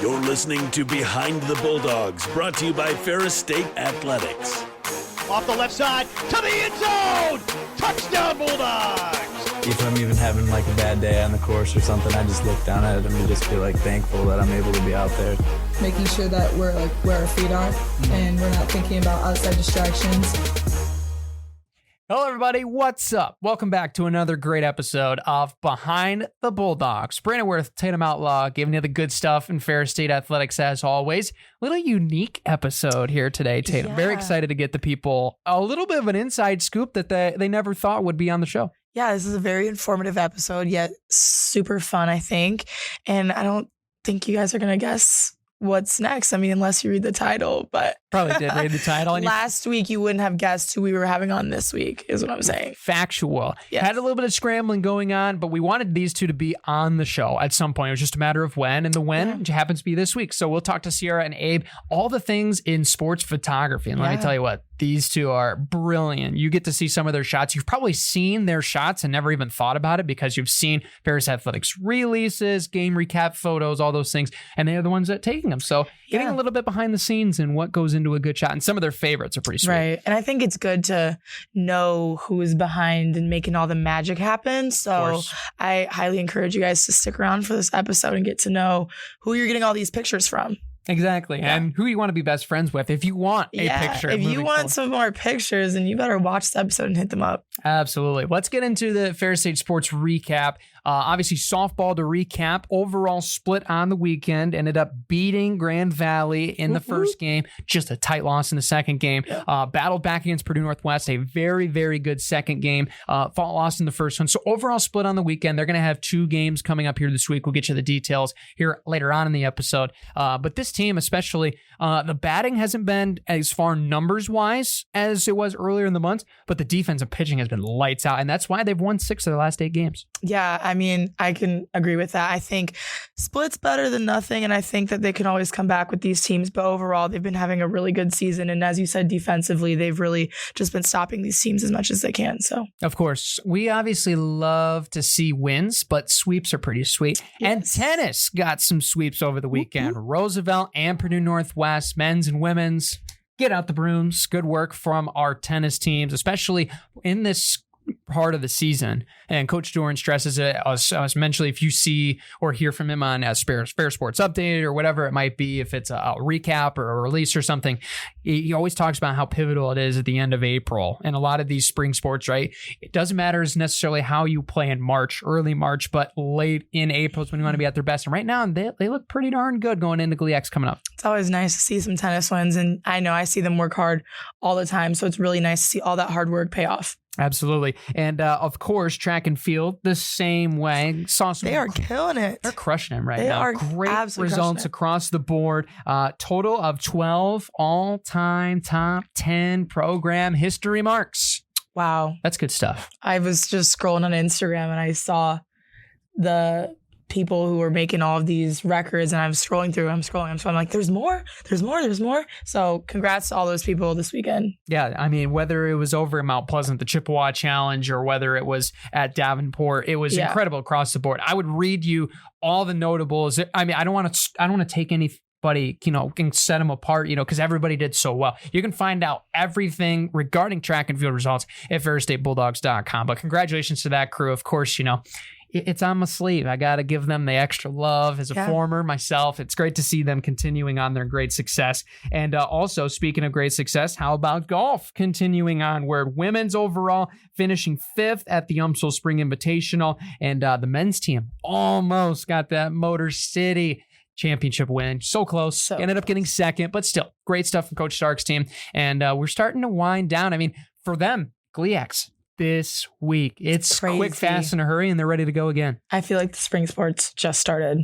You're listening to Behind the Bulldogs, brought to you by Ferris State Athletics. Off the left side, to the end zone! Touchdown, Bulldogs! If I'm even having like a bad day on the course or something, I just look down at it and just feel like thankful that I'm able to be out there. Making sure that we're like where our feet are and we're not thinking about outside distractions. Hello, everybody. What's up? Welcome back to another great episode of Behind the Bulldogs. Brandon Worth, Tatum Outlaw, giving you the good stuff in Ferris State Athletics as always. Little unique episode here today, Tatum. Yeah. Very excited to get the people a little bit of an inside scoop that they never thought would be on the show. Yeah, this is a very informative episode, yet super fun, I think. And I don't think you guys are going to guess what's next. I mean, unless you read the title, but Probably did read the title. And last week you wouldn't have guessed who we were having on this week, is what I'm saying. Factual. Yes. Had a little bit of scrambling going on, but we wanted these two to be on the show at some point. It was just a matter of when, and the when happens to be this week. So we'll talk to Ciara and Abe, all the things in sports photography. And let me tell you what, these two are brilliant. You get to see some of their shots. You've probably seen their shots and never even thought about it because you've seen Ferris Athletics releases, game recap photos, all those things, and they are the ones that are taking them. So getting a little bit behind the scenes and what goes into a good shot. And some of their favorites are pretty sweet. Right. And I think it's good to know who is behind and making all the magic happen. So I highly encourage you guys to stick around for this episode and get to know who you're getting all these pictures from. Exactly. Yeah. And who you want to be best friends with if you want a picture. If you want some more pictures, then you better watch the episode and hit them up. Absolutely. Let's get into the Ferris State Sports recap. Obviously, softball to recap. Overall split on the weekend. Ended up beating Grand Valley in the first game. Just a tight loss in the second game. Battled back against Purdue Northwest. A very, very good second game. Lost in the first one. So overall split on the weekend. They're going to have 2 games coming up here this week. We'll get you the details here later on in the episode. But this team, especially, the batting hasn't been as far numbers-wise as it was earlier in the month, but the defense and pitching has been lights out, and that's why they've won 6 of their last 8 games. Yeah, I mean, I can agree with that. I think split's better than nothing, and I think that they can always come back with these teams, but overall, they've been having a really good season, and as you said, defensively, they've really just been stopping these teams as much as they can. So, of course, we obviously love to see wins, but sweeps are pretty sweet. Yes. And tennis got some sweeps over the weekend. Roosevelt and Purdue Northwest, men's and women's. Get out the brooms. Good work from our tennis teams, especially in this part of the season. And Coach Doran stresses it, especially if you see or hear from him on Fair Sports Update or whatever it might be, if it's a recap or a release or something, he always talks about how pivotal it is at the end of April. And a lot of these spring sports, right? It doesn't matter necessarily how you play in March, early March, but late in April is when you want to be at their best. And right now, they look pretty darn good going into GLIACs coming up. It's always nice to see some tennis wins. And I know I see them work hard all the time. So it's really nice to see all that hard work pay off. Absolutely. And of course, track and field the same way. They are killing it. They're crushing them right They now. are Great results across the board. Total of 12 all-time top 10 program history marks. Wow. That's good stuff. I was just scrolling on Instagram and I saw the people who were making all of these records, and I'm scrolling through. I'm like, there's more. So congrats to all those people this weekend. Yeah, I mean, whether it was over in Mount Pleasant, the Chippewa Challenge, or whether it was at Davenport, it was incredible across the board. I would read you all the notables. I mean, I don't want to take anybody, can set them apart, because everybody did so well. You can find out everything regarding track and field results at ferrisstatebulldogs.com. But congratulations to that crew. Of course, it's on my sleeve. I got to give them the extra love as a former myself. It's great to see them continuing on their great success. And also, speaking of great success, how about golf continuing on, where women's overall finishing 5th at the UMSL Spring Invitational, and the men's team almost got that Motor City championship win. So close. Ended up getting 2nd, but still great stuff from Coach Stark's team. And we're starting to wind down. I mean, for them, GLIACs this week. It's quick, fast, in a hurry, and they're ready to go again. I feel like the spring sports just started.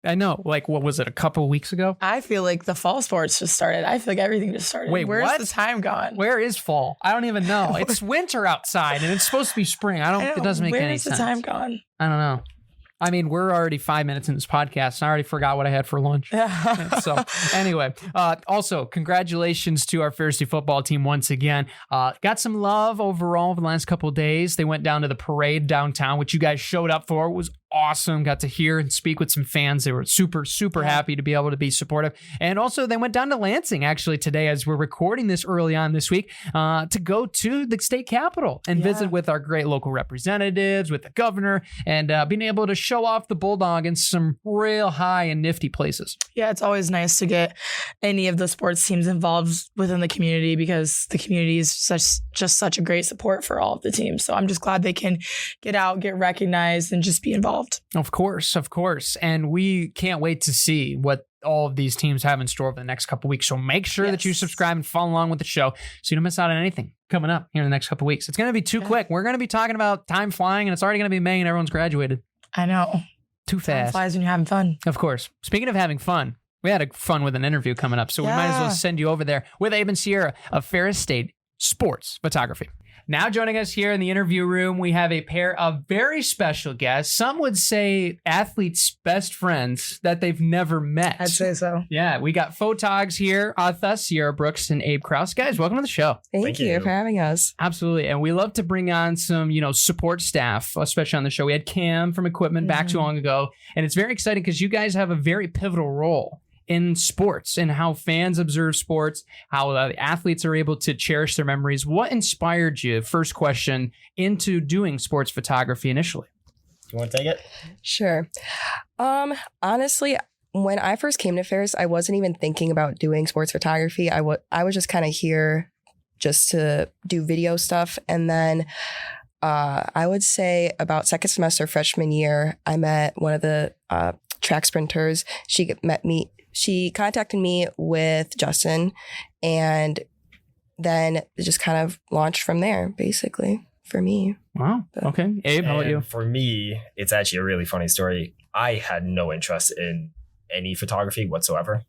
I know. Like, what was it, a couple of weeks ago? I feel like the fall sports just started. I feel like everything just started. Wait, where's the time gone? Where is fall? I don't even know. It's winter outside, and it's supposed to be spring. It doesn't make any sense. Where's the time gone? I don't know. I mean, we're already 5 minutes in this podcast, and I already forgot what I had for lunch. So anyway, also, congratulations to our Ferris State football team once again. Got some love overall over the last couple of days. They went down to the parade downtown, which you guys showed up for. It was awesome. Got to hear and speak with some fans. They were super, super happy to be able to be supportive. And also they went down to Lansing actually today as we're recording this early on this week to go to the state capitol and visit with our great local representatives, with the governor, and being able to show off the Bulldog in some real high and nifty places. Yeah, it's always nice to get any of the sports teams involved within the community because the community is just such a great support for all of the teams. So I'm just glad they can get out, get recognized, and just be involved. Of course. And we can't wait to see what all of these teams have in store for the next couple of weeks. So make sure that you subscribe and follow along with the show so you don't miss out on anything coming up here in the next couple of weeks. It's going to be too quick. We're going to be talking about time flying, and it's already going to be May and everyone's graduated. I know. Too fast. Time flies when you're having fun. Of course. Speaking of having fun, we had a fun with an interview coming up, so we might as well send you over there with Abe and Ciara of Ferris State Sports Photography. Now joining us here in the interview room, we have a pair of very special guests. Some would say athletes' best friends that they've never met. I'd say so. Yeah, we got photogs here with us, Ciara Brooks and Abe Kraus. Guys, welcome to the show. Thank you for having us. Absolutely. And we love to bring on some, support staff, especially on the show. We had Cam from Equipment back too long ago. And it's very exciting because you guys have a very pivotal role in sports and how fans observe sports, how the athletes are able to cherish their memories. What inspired you, first question, into doing sports photography initially? You want to take it? Sure. Honestly, when I first came to Ferris, I wasn't even thinking about doing sports photography. I was just kind of here just to do video stuff. And then I would say about second semester freshman year, I met one of the track sprinters. She contacted me with Justin, and then it just kind of launched from there, basically, for me. Wow. Okay. Abe, how about you? For me, it's actually a really funny story. I had no interest in any photography whatsoever.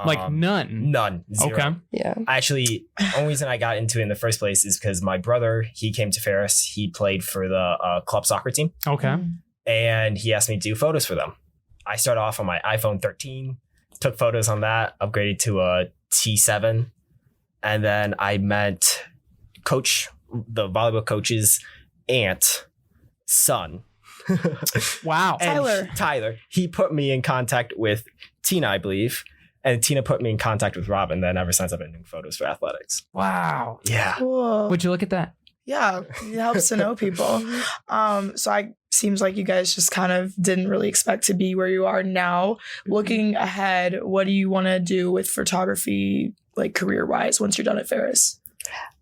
Like none? None. Zero. Okay. Yeah. Actually, the only reason I got into it in the first place is because my brother, he came to Ferris. He played for the club soccer team. Okay. And he asked me to do photos for them. I started off on my iPhone 13. Took photos on that, upgraded to a T7. And then I met the volleyball coach's son. Wow. Tyler. He put me in contact with Tina, I believe. And Tina put me in contact with Robin. Then ever since I've been doing photos for athletics. Wow. Yeah. Cool. Would you look at that? Yeah, it helps to know people. Seems like you guys just kind of didn't really expect to be where you are now. Looking ahead, what do you want to do with photography, like career-wise, once you're done at Ferris?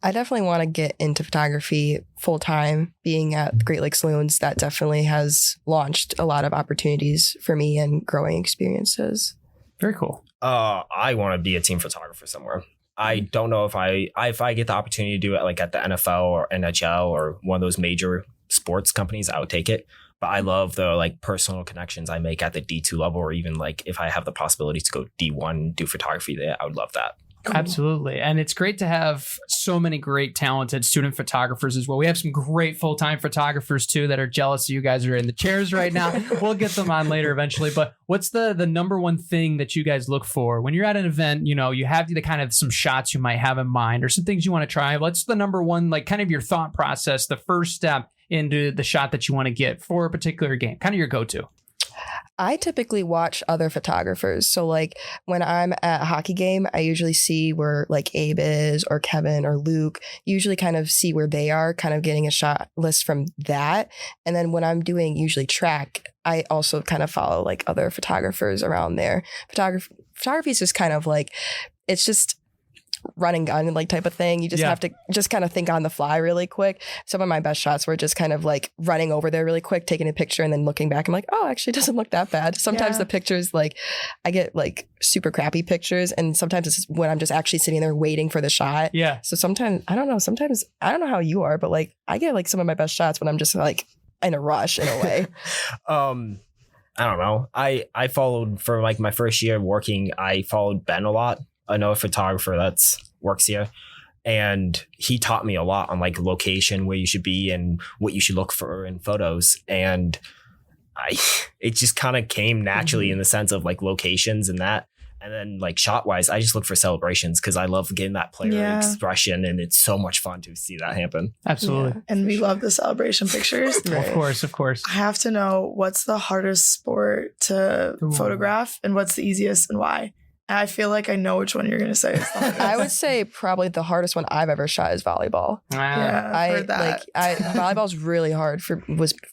I definitely want to get into photography full time. Being at Great Lakes Saloons, that definitely has launched a lot of opportunities for me and growing experiences. Very cool. I want to be a team photographer somewhere. I don't know if I get the opportunity to do it like at the NFL or NHL or one of those major sports companies, I would take it. But I love the like personal connections I make at the D2 level, or even like if I have the possibility to go D1, do photography there, I would love that. Absolutely. And it's great to have so many great talented student photographers as well. We have some great full-time photographers too that are jealous of you guys are in the chairs right now. We'll get them on later eventually. But what's the number one thing that you guys look for when you're at an event? You have the kind of some shots you might have in mind or some things you want to try. What's the number one, like kind of your thought process, the first step into the shot that you want to get for a particular game, kind of your go-to? I typically watch other photographers. So like when I'm at a hockey game, I usually see where like Abe is or Kevin or Luke, usually kind of see where they are, kind of getting a shot list from that. And then when I'm doing usually track, I also kind of follow like other photographers around there. Photography is just kind of like, it's just run and gun like type of thing. You just have to just kind of think on the fly really quick. Some of my best shots were just kind of like running over there really quick, taking a picture and then looking back. I'm like, oh, actually it doesn't look that bad. Sometimes the pictures, like I get like super crappy pictures, and sometimes it's when I'm just actually sitting there waiting for the shot. Yeah. So sometimes I don't know how you are, but like I get like some of my best shots when I'm just like in a rush in a way. I don't know. I followed for like my first year working, I followed Ben a lot. I know a photographer that's works here, and he taught me a lot on like location, where you should be and what you should look for in photos. And it just kind of came naturally in the sense of like locations and that. And then like shot wise, I just look for celebrations because I love getting that player expression, and it's so much fun to see that happen. Absolutely. Yeah. And we love the celebration pictures. Of course. I have to know, what's the hardest sport to photograph and what's the easiest and why? And I feel like I know which one you're going to say is the hardest. I would say probably the hardest one I've ever shot is volleyball. Yeah, I've heard that. Volleyball's really hard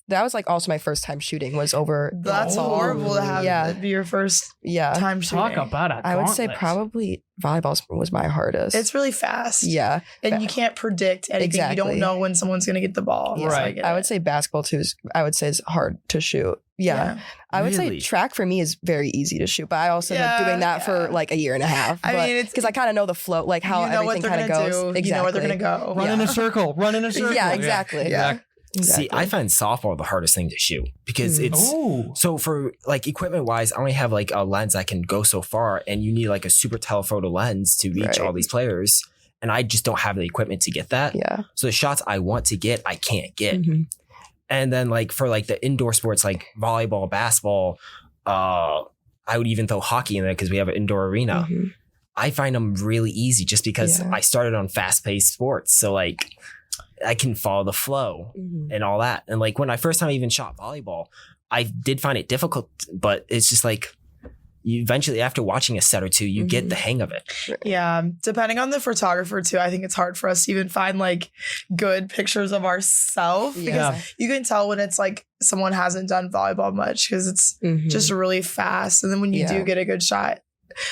that was like also my first time shooting was over. That's horrible to have that be your first time shooting. Talk about it. I would say probably volleyball was my hardest. It's really fast. Yeah. And you can't predict anything. Exactly. You don't know when someone's going to get the ball. Yeah. Right. I would say basketball too is hard to shoot. Yeah. I would say track for me is very easy to shoot, but I also ended up doing that for like a year and a half. I mean, it's because I kind of know the flow, like how everything kind of goes. Do. Exactly. You know where they're going to go. Run in a circle. Yeah, exactly. Yeah. See, I find softball the hardest thing to shoot because it's so for like equipment wise, I only have like a lens that can go so far, and you need like a super telephoto lens to reach all these players. And I just don't have the equipment to get that. Yeah. So the shots I want to get, I can't get. And then like for like the indoor sports like volleyball, basketball, I would even throw hockey in there because we have an indoor arena. I find them really easy just because I started on fast-paced sports. So like I can follow the flow and all that. And like when I first time I even shot volleyball, I did find it difficult, but it's just like you eventually, after watching a set or two, you get the hang of it. Yeah. Depending on the photographer too, I think it's hard for us to even find like good pictures of ourselves because you can tell when it's like someone hasn't done volleyball much because it's just really fast. And then when you do get a good shot,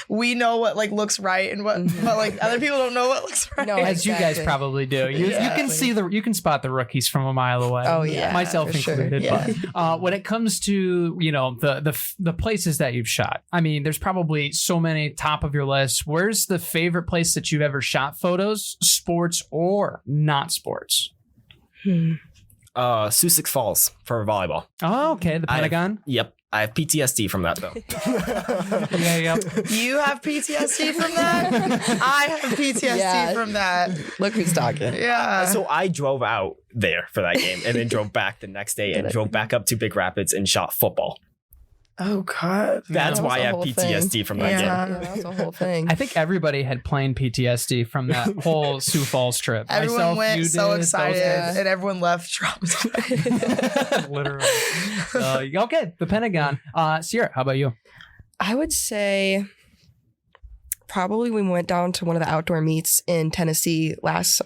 we know what like looks right and what but like other people don't know what looks right. No, As you guys probably do. You can see you can spot the rookies from a mile away. Oh yeah. Myself included. Sure. But when it comes to, you know, the places that you've shot, I mean, there's probably so many top of your list. Where's the favorite place that you've ever shot photos, sports or not sports? Sussex Falls for volleyball. Oh, okay. The Pentagon? Yep. I have PTSD from that though. You have PTSD from that? I have PTSD from that. Look who's talking. Yeah. So I drove out there for that game and then drove back the next day and drove back up to Big Rapids and shot football. Oh God. That's why I have PTSD from that game. Yeah, that was a whole thing. I think everybody had plain PTSD from that whole Sioux Falls trip. Everyone went so excited and everyone left traumatized. Literally. Okay, the Pentagon. Ciara, how about you? I would say probably we went down to one of the outdoor meets in Tennessee last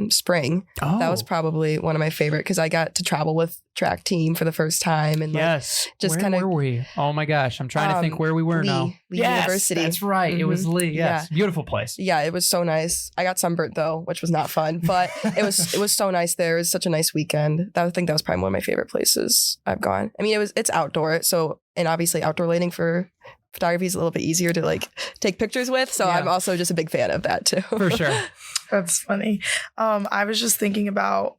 spring. Oh. That was probably one of my favorite because I got to travel with track team for the first time and just kind of. Where were we? Oh my gosh, I'm trying to think where we were now. Lee University. That's right. It was Lee. Yes, beautiful place. Yeah, it was so nice. I got sunburnt though, which was not fun, but it was so nice there. It was such a nice weekend. I think that was probably one of my favorite places I've gone. I mean, it's outdoor, and obviously outdoor lighting for photography is a little bit easier to like take pictures with. So I'm also just a big fan of that too. For sure. That's funny. I was just thinking about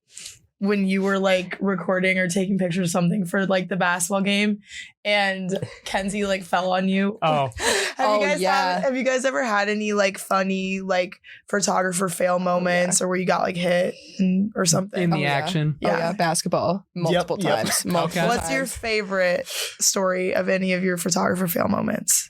when you were like recording or taking pictures of something for like the basketball game and Kenzie like fell on you. Oh. Have you guys ever had any like funny like photographer fail moments or where you got like hit or something? In the action? Yeah. Basketball multiple times. What's your favorite story of any of your photographer fail moments?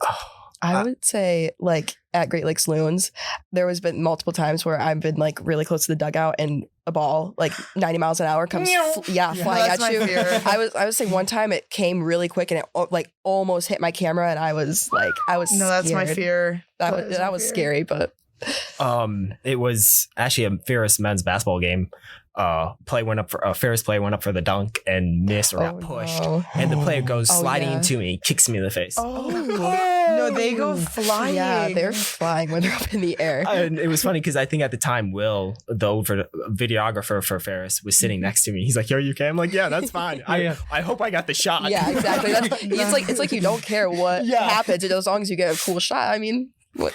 I would say like at Great Lakes Loons, there was been multiple times where I've been like really close to the dugout and a ball like 90 miles an hour comes flying at you. I would say one time it came really quick and it like almost hit my camera and I was no, that's scared. my fear. That was scary, but it was actually a Ferris men's basketball game. Ferris play went up for the dunk and missed or got pushed, and the player goes sliding into me, kicks me in the face. No, they go flying. Yeah, they're flying when they're up in the air. And it was funny because I think at the time Will, the videographer for Ferris, was sitting next to me. He's like, "Yo, you okay?" I'm like, "Yeah, that's fine. I hope I got the shot." Yeah, exactly. It's like you don't care what happens as long as you get a cool shot. I mean,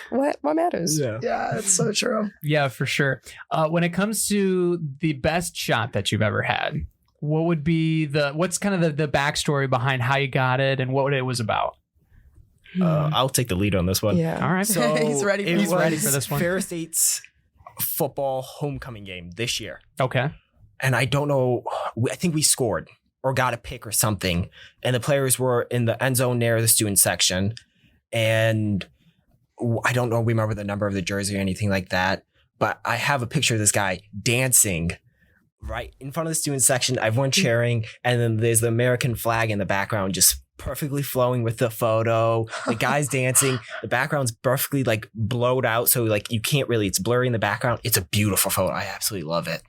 what matters? Yeah, that's so true. Yeah, for sure. When it comes to the best shot that you've ever had, what would be what's kind of the backstory behind how you got it and what it was about? I'll take the lead on this one. Yeah. All right. So he's ready for this one. Ferris State's football homecoming game this year. Okay. And I don't know, I think we scored or got a pick or something. And the players were in the end zone near the student section. And I don't remember the number of the jersey or anything like that, but I have a picture of this guy dancing right in front of the student section, everyone cheering, and then there's the American flag in the background just perfectly flowing with the photo. The guy's dancing. The background's perfectly like blurred out, so like you can't really, it's blurry in the background. It's a beautiful photo. I absolutely love it.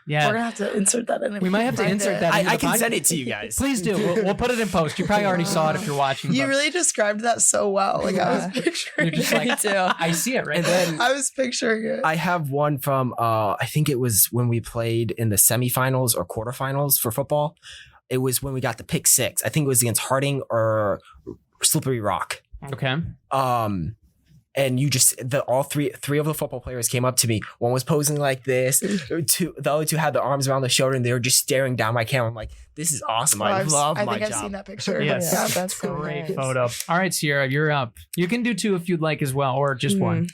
Yeah. We're gonna have to insert that in. We might have to insert that. I can send it to you guys. Please do. We'll put it in post. You probably already saw it if you're watching. You really described that so well. Like I was picturing You're just like, it too. I see it right And there. then I was picturing it. I have one from I think it was when we played in the semifinals or quarterfinals for football. It was when we got the pick 6. I think it was against Harding or Slippery Rock. Okay. And you just all three of the football players came up to me. One was posing like this. The other two had the arms around the shoulder, and they were just staring down my camera. I'm like, this is awesome. I love my job. I think I've seen that picture. Yes. Yeah, that's so Great nice. photo. All right, Ciara, you're up. You can do 2 if you'd like as well, or just one.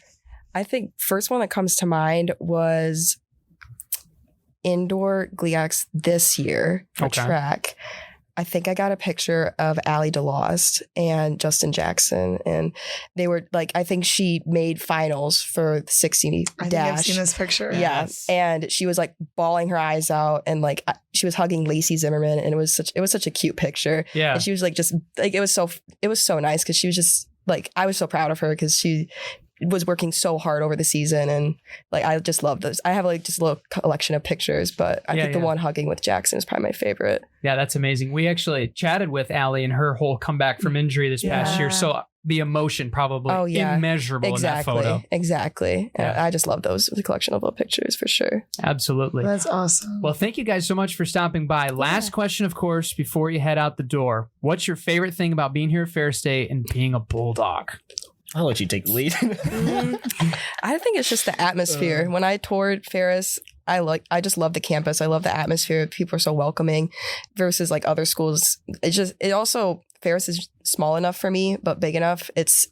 I think first one that comes to mind was indoor GLIACs this year for track. I think I got a picture of Allie DeLost and Justin Jackson, and they were like, I think she made finals for the 60 I think dash. I've seen this picture. Yes. And she was like bawling her eyes out, and like she was hugging Lacey Zimmerman, and it was such a cute picture. Yeah. And she was like, just like, it was so nice because she was just like, I was so proud of her because she was working so hard over the season, and like I just love those. I have like just a little collection of pictures, but I think the one hugging with Jackson is probably my favorite. Yeah, that's amazing. We actually chatted with Allie and her whole comeback from injury this past year. So the emotion probably immeasurable in that photo. Exactly. Yeah. I just love those, the collection of little pictures for sure. Absolutely. That's awesome. Well, thank you guys so much for stopping by. Last question, of course, before you head out the door. What's your favorite thing about being here at Ferris State and being a Bulldog? I'll let you take the lead. I think it's just the atmosphere. When I toured Ferris, I just love the campus. I love the atmosphere. People are so welcoming versus like other schools. Ferris is small enough for me, but big enough. It's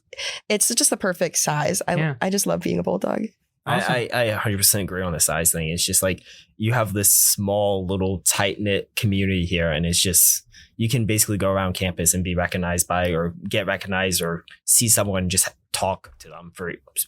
just the perfect size. I just love being a Bulldog. Awesome. I 100% agree on the size thing. It's just like you have this small little tight knit community here, and it's just, you can basically go around campus and be recognized by, or get recognized, or see someone, just talk to them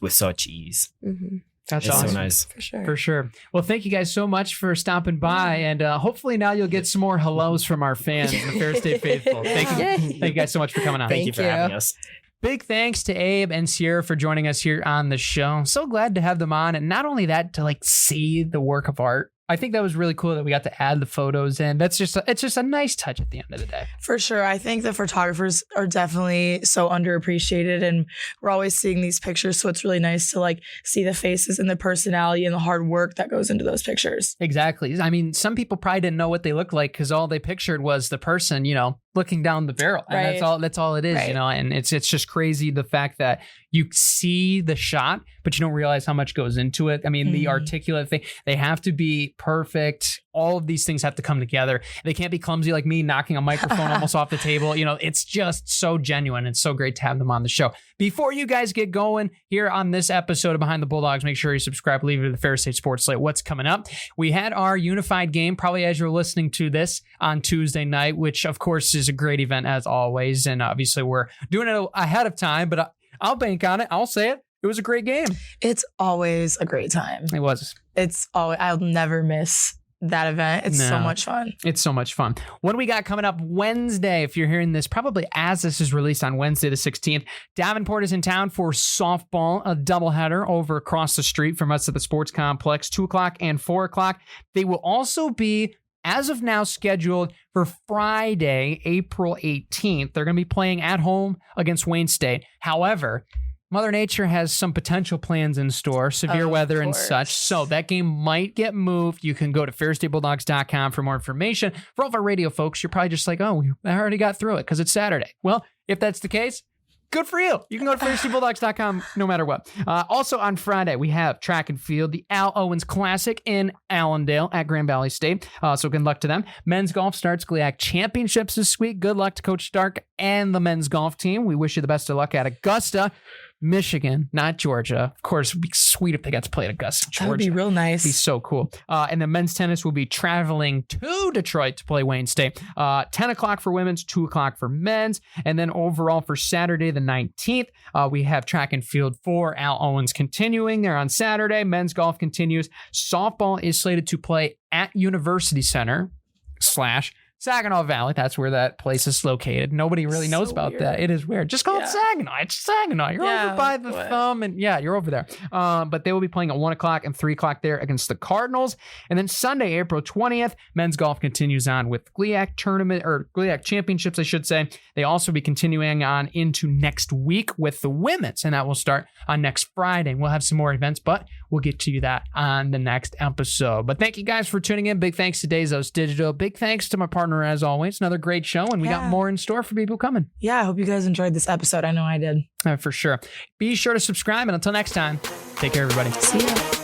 with such ease. Mm-hmm. That's it's awesome. so nice. For sure. Well, thank you guys so much for stopping by, and hopefully now you'll get some more hellos from our fans, the Ferris State faithful. Thank you guys so much for coming on. Thank you for having us. Big thanks to Abe and Ciara for joining us here on the show. So glad to have them on, and not only that, to like see the work of art. I think that was really cool that we got to add the photos in. It's just a nice touch at the end of the day. For sure. I think the photographers are definitely so underappreciated, and we're always seeing these pictures. So it's really nice to like see the faces and the personality and the hard work that goes into those pictures. Exactly. I mean, some people probably didn't know what they looked like because all they pictured was the person, looking down the barrel. And that's all it is, and it's just crazy the fact that you see the shot, but you don't realize how much goes into it. I mean, the articulate thing, they have to be perfect. All of these things have to come together. They can't be clumsy like me knocking a microphone almost off the table. It's just so genuine. It's so great to have them on the show. Before you guys get going here on this episode of Behind the Bulldogs, make sure you subscribe, leave it to the Ferris State Sports Slate. What's coming up? We had our unified game, probably as you're listening to this, on Tuesday night, which of course is a great event as always. And obviously we're doing it ahead of time, but I'll bank on it. I'll say it. It was a great game. It's always a great time. It was. I'll never miss that event. It's so much fun. It's so much fun. What do we got coming up Wednesday? If you're hearing this, probably as this is released on Wednesday the 16th, Davenport is in town for softball, a doubleheader over across the street from us at the sports complex, 2 o'clock and 4 o'clock. They will also be, as of now, scheduled for Friday, April 18th. They're going to be playing at home against Wayne State. However, Mother Nature has some potential plans in store, severe weather and such. So that game might get moved. You can go to ferrisstatebulldogs.com for more information. For all of our radio folks, you're probably just like, oh, I already got through it because it's Saturday. Well, if that's the case, good for you. You can go to ferrisstatebulldogs.com no matter what. Also on Friday, we have track and field, the Al Owens Classic in Allendale at Grand Valley State. So good luck to them. Men's golf starts GLIAC Championships this week. Good luck to Coach Stark and the men's golf team. We wish you the best of luck at Augusta. Michigan, not Georgia. Of course, it would be sweet if they got to play at Augusta, Georgia. That would be real nice. Be so cool. And then men's tennis will be traveling to Detroit to play Wayne State. 10 o'clock for women's, 2 o'clock for men's. And then overall for Saturday the 19th, we have track and field for Al Owens continuing there on Saturday. Men's golf continues. Softball is slated to play at University Center / Saginaw Valley. That's where that place is located. Nobody really knows about weird. that. It is weird. Just call it Saginaw. It's Saginaw. You're over by the thumb, and you're over there. But they will be playing at 1 o'clock and 3 o'clock there against the Cardinals. And then Sunday, April 20th, men's golf continues on with GLIAC tournament, or GLIAC championships, I should say. They also be continuing on into next week with the women's, and that will start on next Friday. We'll have some more events, but we'll get to that on the next episode. But thank you guys for tuning in. Big thanks to Bezos Digital. Big thanks to my partner, as always. Another great show, and we got more in store for people coming. Yeah, I hope you guys enjoyed this episode. I know I did. For sure. Be sure to subscribe, and until next time, take care, everybody. See ya.